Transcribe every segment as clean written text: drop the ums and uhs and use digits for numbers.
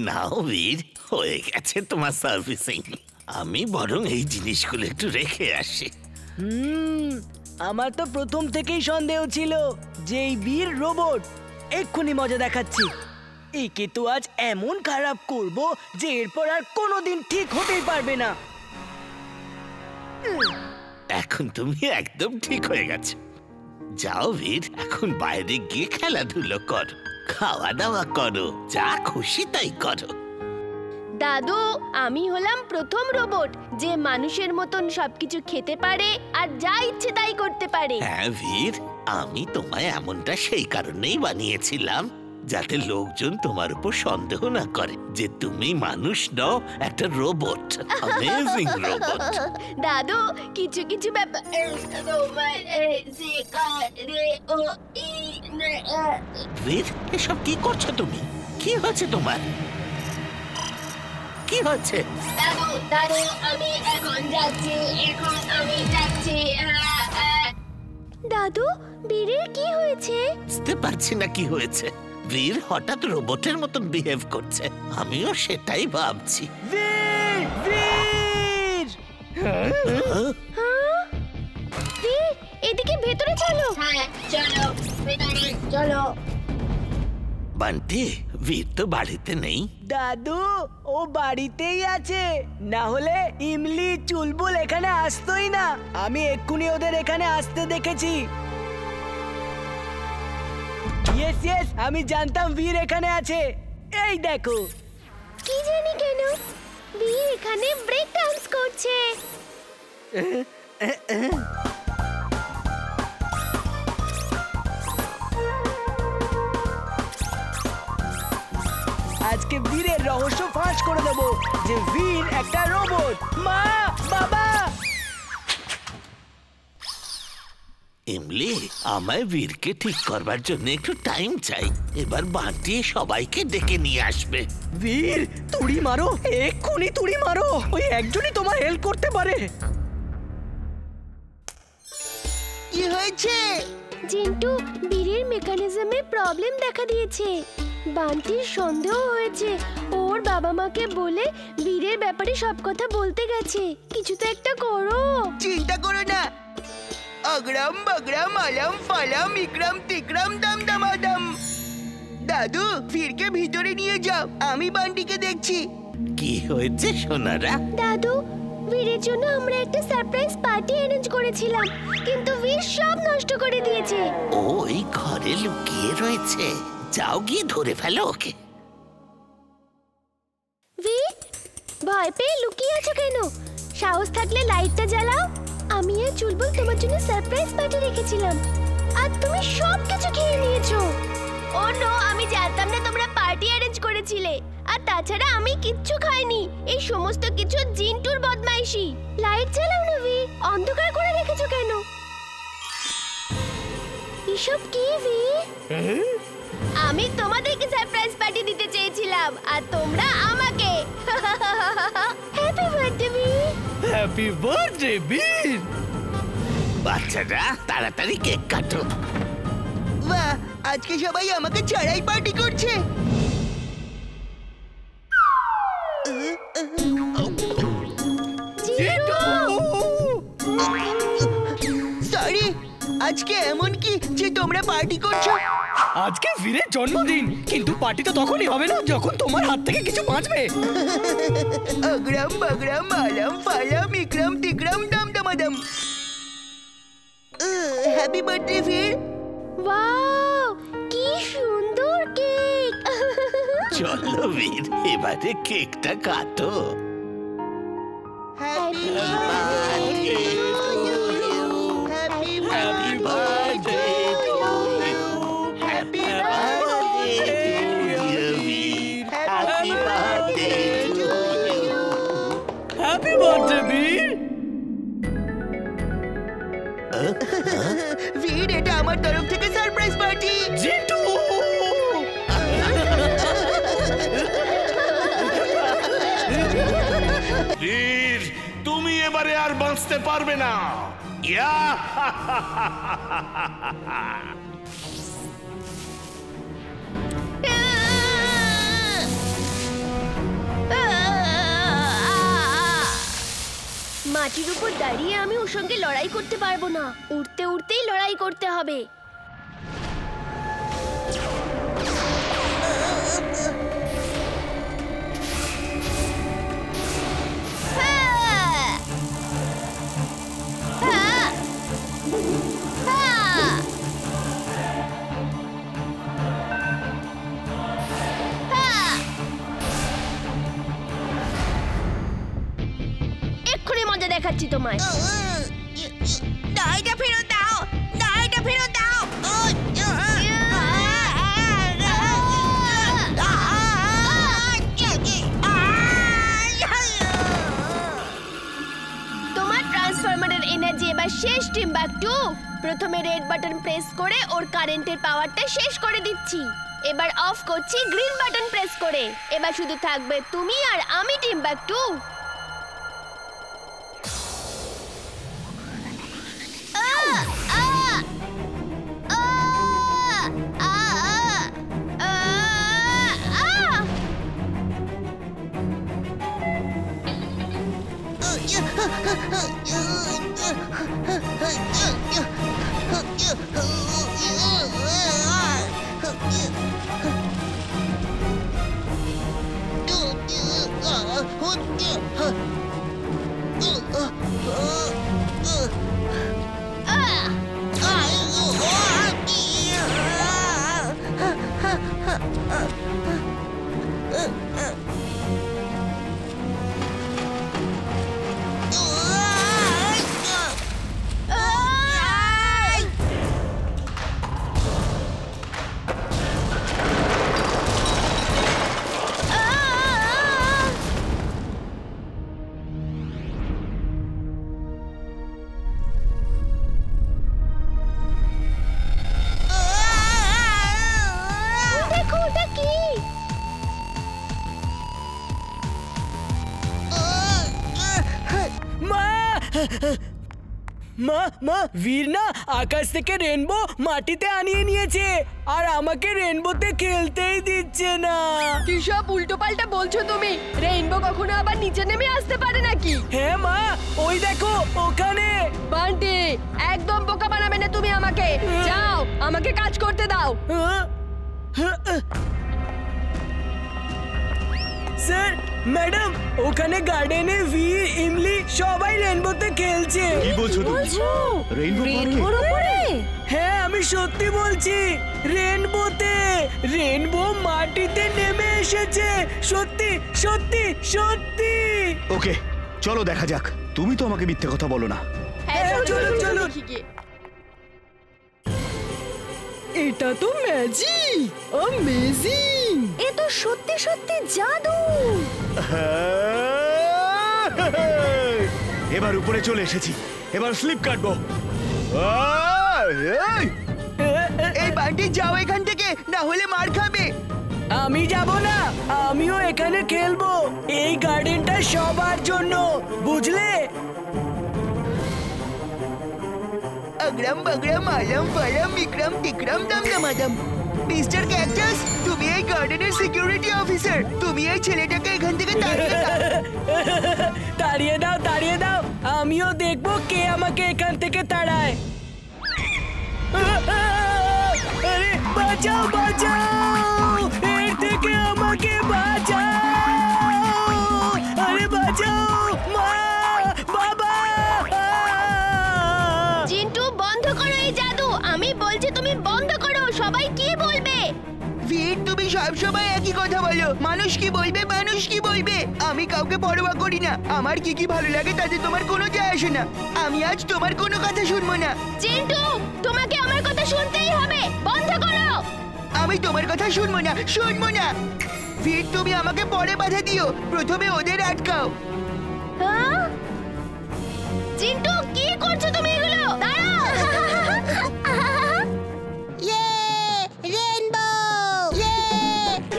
নাও বীর, হয়ে গেছে তোমার সার্ভিসিং। আমি বরং এই জিনিসগুলো একটু রেখে আসি। আমার তো প্রথম থেকেই সন্দেহ ছিল যে এই বীর রোবট। এক্ষুনি মজা দেখাচ্ছি। একে তো আজ এমন খারাপ করব যে এরপর আর কোনোদিন ঠিক হতেই পারবে না। এখন তুমি একদম ঠিক হয়ে গেছো। যাও বীর, এখন বাইরে গিয়ে খেলাধুলো করো, খাওয়া দাওয়া করো, যা খুশি তাই করো। দাদু, আমি হলাম প্রথম রোবট যে মানুষের মতন সবকিছু খেতে পারে আর যা ইচ্ছে তাই করতে পারে। হ্যাঁ বীর, আমি তোমায় এমনটা সেই কারণেই বানিয়েছিলাম যাতে লোকজন তোমার উপর সন্দেহ না করে যে তুমি মানুষ নও, একটা রোবট, অ্যামেজিং রোবট। দাদু, কিছু কিছু ব্যাপার বীর, এসব কি করছো তুমি? কি হয়েছে তোমার? কি হচ্ছে? দাদু দাদু, আমি এখন যাচ্ছি। দাদু, বীরের কি হয়েছে? বুঝতে পারছি না কি হয়েছে। বীর হঠাৎ রোবটের মতন বিহেভ করছে, আমিও সেটাই ভাবছি। বীর, বীর! বীর, এদিকে ভেতরে চলো। হ্যাঁ চলো, ভেতরে চলো। বান্টি, বীর তো বাড়িতে নেই। দাদু, ও বাড়িতেই আছে, না হলে ইমলি চুলবুল এখানে আসতোই না। আমি এক্ষুনি ওদের এখানে আসতে দেখেছি। ইয়েস ইয়েস, আমি জানতাম বীর এখানে আছে। এই দেখো। কি জানি কেন বীর এখানে ব্রেক ডান্স করছে। আজকে বীরের রহস্য ফাঁস করে দেবো যে বীর একটা রোবট। মা, বাবা! ইমলি, আমায় বীরকে ঠিক করবার জন্য একটু টাইম চাই। এবার বান্টি সবাইকে ডেকে নিয়ে আসবে। বীর, তুড়ি মারো, এক্ষুনি তুড়ি মারো। ওই একজনই তোমার হেল্প করতে পারে। কি হয়েছে? জিন্টু, বীরের মেকানিজমে প্রবলেম দেখা দিয়েছে। বান্টির সন্দেহ হয়েছে ওর বাবা মাকে বলে বীরের ব্যাপারে সব কথা বলতে গেছে। কিছু তো একটা করো। চিন্তা করো না। অগ্রাম বগ্রাম আলাম ফালাম ইকরাম তিকরাম দাম দামাদাম। দাদু, বীরকে ভিতরে নিয়ে যাও, আমি বান্টিকে দেখছি। কি হয়েছে সোনারা? দাদু, বীরের জন্য আমরা একটা সারপ্রাইজ পার্টি অ্যারেঞ্জ করেছিলাম, কিন্তু বীর সব নষ্ট করে দিয়েছে। ও ওই ঘরে লুকিয়ে রয়েছে, যাও গিয়ে ধরে ফেলো ওকে। বীর, ভয় পেয়ে লুকিয়ে আছো কেন? সাহস থাকলে লাইটটা জ্বালাও। আমি আর চুলবুল তোমার জন্য সারপ্রাইজ পার্টি রেখেছিলাম, আর তুমি সব কিছু খেয়ে নিয়েছো। ও নো, আমি জানতাম না তোমরা পার্টি অ্যারেঞ্জ করেছিলে। আর তাছাড়া আমি কিচ্ছু খাইনি। এই সমস্ত কিছু জিন্টুর বদমাইশি। লাইট জ্বালাও না বীর, অন্ধকার করে রেখেছো কেন? এসব কি বীর? আমি তোমাদেরকে সারপ্রাইজ পার্টি দিতে চেয়েছিলাম আর তোমরা আমাকে। হ্যাপি বার্থডে বীর। হ্যাপি বার্থডে বীর! বাচ্চারা, তাড়াতাড়ি কেক কাটো। বাহ, আজকে সবাই আমাকে ছাড়াই পার্টি করছে। সরি, আজকে এমন কি যে তোমরা পার্টি করছো? আজকে বীরের জন্মদিন, কিন্তু পার্টি তো তখনই হবে না যখন তোমার হাত থেকে কিছু বাঁচবে। অগ্রাম বগ্রাম আলাম ফালাম ইকরাম তিকরাম দাম দামাদাম। Happy birthday Bir. ওয়াও, কি সুন্দর কেক। চলো বীর, এবারে কেকটা কাটো। Happy birthday happy happy birthday to you, happy birthday dear Bir, happy birthday to you. Happy birthday Bir! Bir, এটা আমার তরফ থেকে সারপ্রাইজ পার্টি। জিন্টু! বীর, তুমি এবারে আর বাঁচতে পারবে না। ইয়া! মাটির উপর দাঁড়িয়ে আমি ওর সঙ্গে লড়াই করতে পারবো না। উড়তে উড়তেই লড়াই করতে হবে। এক্ষুনি মজা দেখাচ্ছি তোমায়। ডাইটা ফেরত দাও, ডাইটা ফেরত দাও। তোমার ট্রান্সফরমারের এনার্জি এবার শেষ টিম্বাকটু। প্রথমে রেড বাটন প্রেস করে ওর কারেন্টের পাওয়ারটা শেষ করে দিচ্ছি। এবার অফ করছি গ্রিন বাটন প্রেস করে। এবার শুধু থাকবে তুমি আর আমি টিম্বাকটু। মা মা বীর না আকাশ থেকে রেনবো মাটিতে আনিয়ে নিয়েছে আর আমাকে রেনবোতে খেলতেই দিচ্ছে না। কি সব উল্টো পাল্টা বলছো তুমি? রেইনবো কখনো আবার নিচে নেমে আসতে পারে নাকি? হ্যাঁ মা, ওই দেখো ওখানে। বান্টি, একদম বোকা বানাবে না তুমি আমাকে। যাও, আমাকে কাজ করতে দাও। স্যার, ম্যাডাম, ওখানে গার্ডেনে বীর, ইমলি সবাই রেনবোতে খেলছে। কি বলছো তুমি? রেইনবোর উপরে? হ্যাঁ, আমি সত্যি বলছি। রেনবোতে রেনবো মাটিতে নেমে এসেছে। সত্যি সত্যি সত্যি। ওকে, চলো দেখা যাক। তুমি তো আমাকে মিথ্যে কথা বলো না। হ্যাঁ, চলো চলো। এটা তো ম্যাজিক, অ্যামেজিং। এ তো সত্যি সত্যি জাদু। এবার উপরে চলে এসেছি, এবার স্লিপ কাটবো। এই বান্টি, যাও এখান থেকে, না হলে মার খাবে। আমি যাব না, আমিও এখানে খেলবো। এই গার্ডেনটা সবার জন্য, বুঝলে? अग्रम बग्रम आलम फलम विक्रम टिक्रम दम दमादम। মিস্টার ক্যাকটাস, তুমি এই গার্ডেনের সিকিউরিটি অফিসার। তুমি এই ছেলেটাকে এখান থেকে তাড়িয়ে দাও। তাড়িয়ে দাও, তাড়িয়ে দাও। আমিও দেখবো কে আমাকে এখান থেকে তাড়ায়। আরে বাঁচাও, বাঁচাও, এর থেকে আমাকে বাঁচাও। আরে বাঁচাও, মা, বাবা। চিন্টু, বন্ধ করো এই জাদু। আমি বলছি তুমি বন্ধ করো। সবাই কি বলবে? বীর, তুমি সবসময় একই কথা বলো। মানুষ কি বলবে, মানুষ কি বলবে। আমি কাউকে পরোয়া করি না। আমার কি কি ভালো লাগে তাতে তোমার কোনো যায় আসে না। আমি আজ তোমার কোনো কথা শুনবো না। চিন্টু, তোমাকে আমার কথা শুনতেই হবে। বন্ধ করো। আমি তোমার কথা শুনবো না, শুনবো না। বীর, তুমি আমাকে পরে বাধা দিও, প্রথমে ওদের আটকাও। হ্যাঁ? চিন্টু, কি করছো তুমি এগুলো? দাঁড়াও।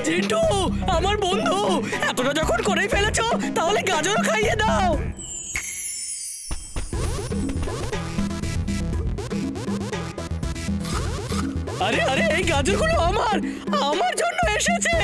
চিন্টু, আমার বন্ধু, এতটা যখন করে ফেলেছো তাহলে গাজর খাইয়ে দাও। আরে আরে, এই গাজরগুলো আমার জন্য এসেছে।